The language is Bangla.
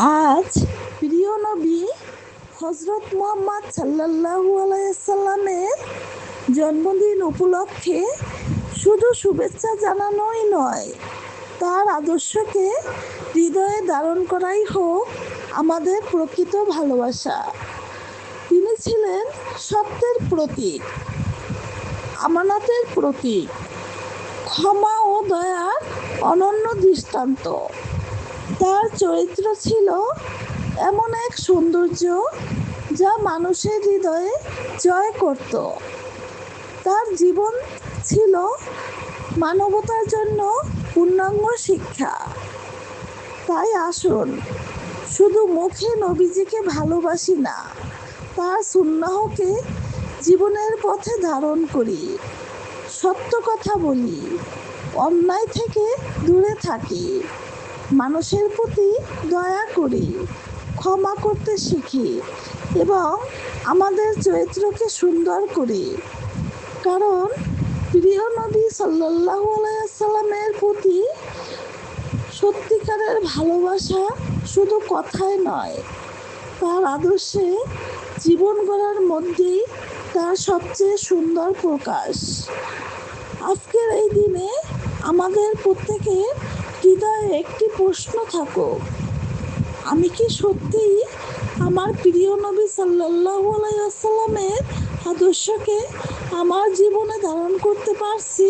আজ প্রিয় নবী হজরত মুহাম্মদ সাল্লাল্লাহু আলাইহি সাল্লামের জন্মদিন উপলক্ষে শুধু শুভেচ্ছা জানানোই নয়, তার আদর্শকে হৃদয়ে ধারণ করাই হোক আমাদের প্রকৃত ভালোবাসা। তিনি ছিলেন সত্যের প্রতীক, আমানতের প্রতীক, ক্ষমা ও দয়ার অনন্য দৃষ্টান্ত। তার চরিত্র ছিল এমন এক সৌন্দর্য যা মানুষের হৃদয়ে জয় করত। তার জীবন ছিল মানবতার জন্য পূর্ণাঙ্গ শিক্ষা। তাই আসুন, শুধু মুখে নবীজিকে ভালোবাসি না, তার সুন্নাহকে জীবনের পথে ধারণ করি, সত্য কথা বলি, অন্যায় থেকে দূরে থাকি, মানুষের প্রতি দয়া করি, ক্ষমা করতে শিখি এবং আমাদের চরিত্রকে সুন্দর করি। কারণ প্রিয় নবী সাল্লাল্লাহু আলাইহি সাল্লামের প্রতি সত্যিকারের ভালোবাসা শুধু কথায় নয়, তার আদর্শে জীবন গড়ার মধ্যেই তার সবচেয়ে সুন্দর প্রকাশ। আজকের এই দিনে আমাদের প্রত্যেকের হৃদয়ে একটি প্রশ্ন থাকুক: আমি কি সত্যিই আমার প্রিয় নবী সাল্লাল্লাহু আলাইহি সাল্লামের আদর্শকে আমার জীবনে ধারণ করতে পারছি?